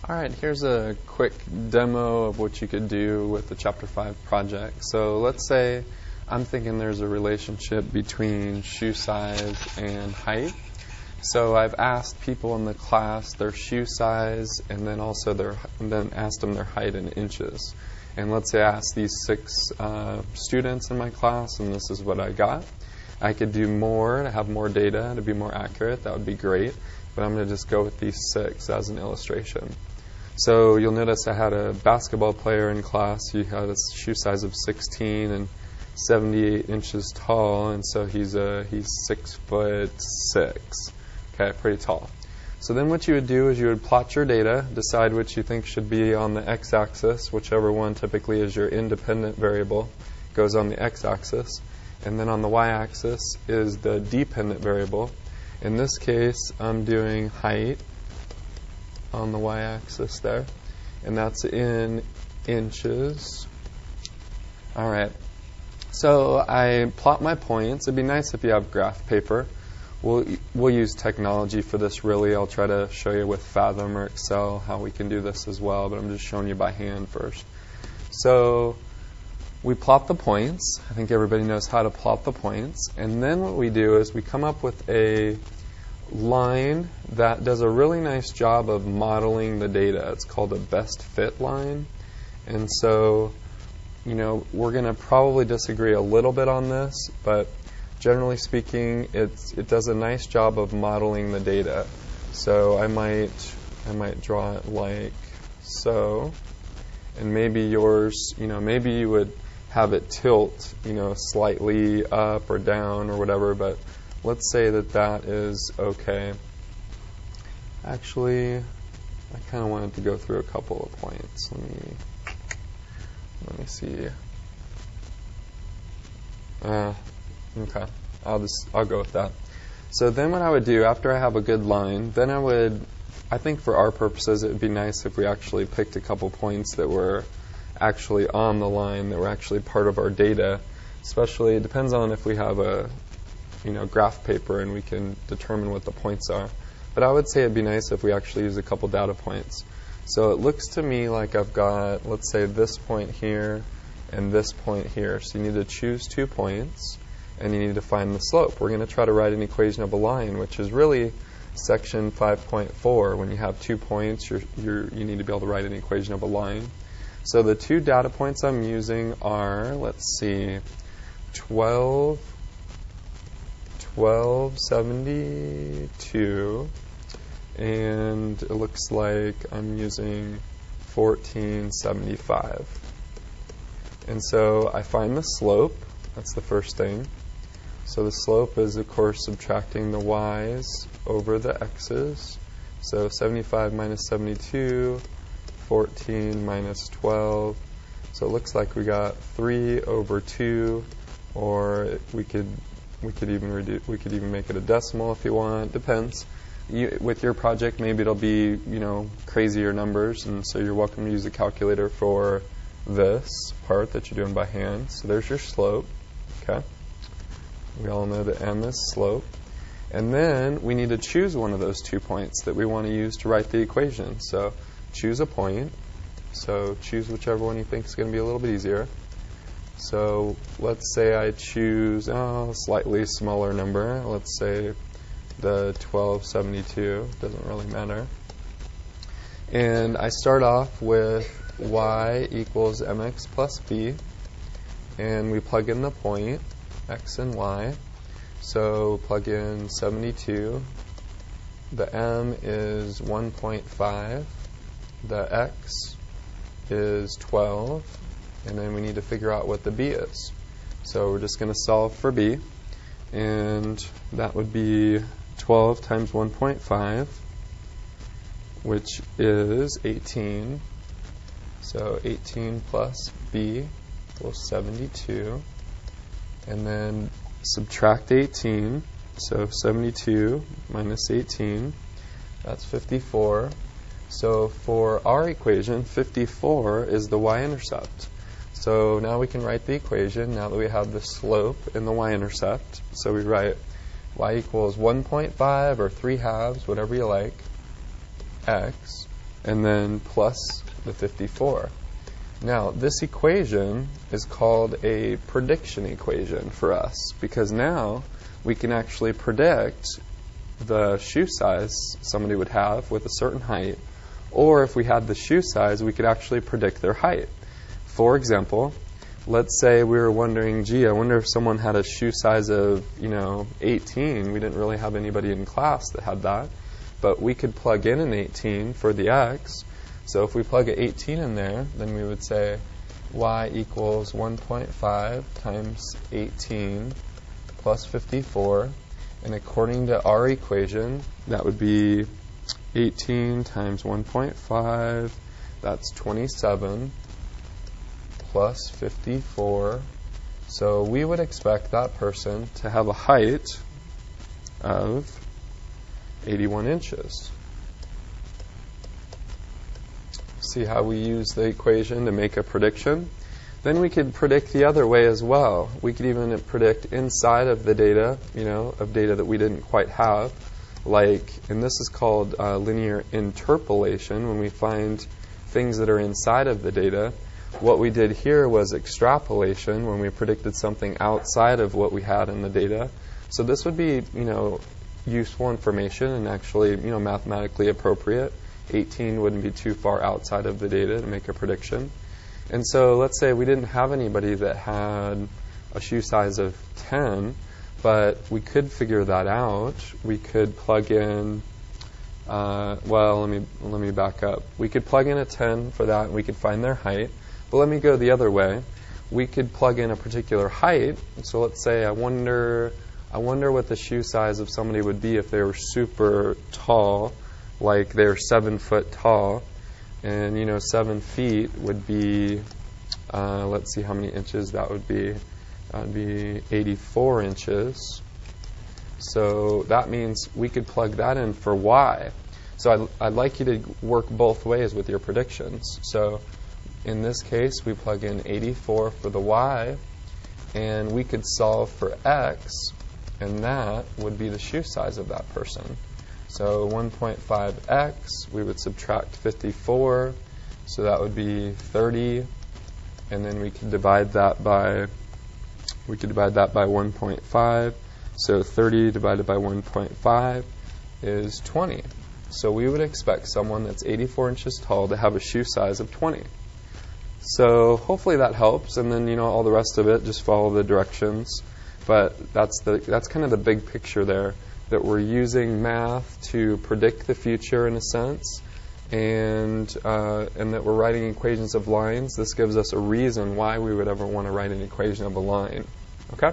Alright, here's a quick demo of what you could do with the Chapter 5 project. So let's say I'm thinking there's a relationship between shoe size and height. So I've asked people in the class their shoe size and then also asked them their height in inches. And let's say I asked these 6 students in my class, and this is what I got. I could do more to have more data to be more accurate. That would be great. But I'm going to just go with these 6 as an illustration. So you'll notice I had a basketball player in class. He had a shoe size of 16 and 78 inches tall, and so he's 6'6". Okay, pretty tall. So then what you would do is you would plot your data, decide which you think should be on the x-axis, whichever one typically is your independent variable goes on the x-axis, and then on the y-axis is the dependent variable. In this case, I'm doing height on the y-axis there, and that's in inches. All right, so I plot my points. It'd be nice if you have graph paper. We'll use technology for this, really. I'll try to show you with Fathom or Excel how we can do this as well, but I'm just showing you by hand first. So we plot the points. I think everybody knows how to plot the points. And then what we do is we come up with a line that does a really nice job of modeling the data. It's called a best fit line. And so, we're going to probably disagree a little bit on this, but generally speaking, it does a nice job of modeling the data. So I might draw it like so, and maybe yours, maybe you would have it tilt, slightly up or down or whatever, but let's say that is okay. Actually, I kind of wanted to go through a couple of points. Let me see. Okay, I'll go with that. So then what I would do after I have a good line, then I think for our purposes it would be nice if we actually picked a couple points that were actually on the line, that were actually part of our data. Especially, it depends on if we have a graph paper and we can determine what the points are. But I would say it'd be nice if we actually use a couple data points. So it looks to me like I've got, let's say, this point here and this point here. So you need to choose 2 points, and you need to find the slope. We're going to try to write an equation of a line, which is really section 5.4. When you have 2 points, you need to be able to write an equation of a line. So the 2 data points I'm using are, let's see, 1272, and it looks like I'm using 1475. And so I find the slope. That's the first thing. So the slope is, of course, subtracting the y's over the x's. So 75 minus 72, 14 minus 12. So it looks like we got 3 over 2, or we could even make it a decimal if you want. Depends. With your project, maybe it'll be crazier numbers, and so you're welcome to use a calculator for this part that you're doing by hand. So there's your slope. Okay. We all know that m is slope. And then we need to choose one of those 2 points that we want to use to write the equation. So choose a point. So choose whichever one you think is going to be a little bit easier. So let's say I choose a slightly smaller number. Let's say the 1272. Doesn't really matter. And I start off with y equals mx plus b. And we plug in the point, x and y. So plug in 72. The m is 1.5. The x is 12. And then we need to figure out what the b is. So we're just going to solve for b. And that would be 12 times 1.5, which is 18. So 18 plus b equals 72. And then subtract 18. So 72 minus 18, that's 54. So for our equation, 54 is the y-intercept. So now we can write the equation now that we have the slope and the y-intercept. So we write y equals 1.5 or 3 halves, whatever you like, x and then plus the 54. Now, this equation is called a prediction equation for us, because now we can actually predict the shoe size somebody would have with a certain height, or if we had the shoe size, we could actually predict their height. For example, let's say we were wondering, gee, I wonder if someone had a shoe size of, 18. We didn't really have anybody in class that had that, but we could plug in an 18 for the x. So if we plug an 18 in there, then we would say y equals 1.5 times 18 plus 54. And according to our equation, that would be 18 times 1.5, that's 27, plus 54. So we would expect that person to have a height of 81 inches. See how we use the equation to make a prediction? Then we could predict the other way as well. We could even predict inside of the data, of data that we didn't quite have. And this is called linear interpolation, when we find things that are inside of the data. What we did here was extrapolation, when we predicted something outside of what we had in the data. So this would be, useful information and actually, mathematically appropriate. 18 wouldn't be too far outside of the data to make a prediction. And so let's say we didn't have anybody that had a shoe size of 10, but we could figure that out. We could plug in, let me back up. We could plug in a 10 for that, and we could find their height. But let me go the other way. We could plug in a particular height. So let's say I wonder what the shoe size of somebody would be if they were super tall, like they're 7 foot tall. And 7 feet would be, let's see how many inches that would be. That would be 84 inches. So that means we could plug that in for y. So I'd like you to work both ways with your predictions. So in this case, we plug in 84 for the y, and we could solve for x, and that would be the shoe size of that person. So 1.5x, we would subtract 54, so that would be 30, and then we could divide that by 1.5. So 30 divided by 1.5 is 20. So we would expect someone that's 84 inches tall to have a shoe size of 20. So hopefully that helps, and then all the rest of it, just follow the directions. But that's kind of the big picture there, that we're using math to predict the future in a sense, and that we're writing equations of lines. This gives us a reason why we would ever want to write an equation of a line. Okay?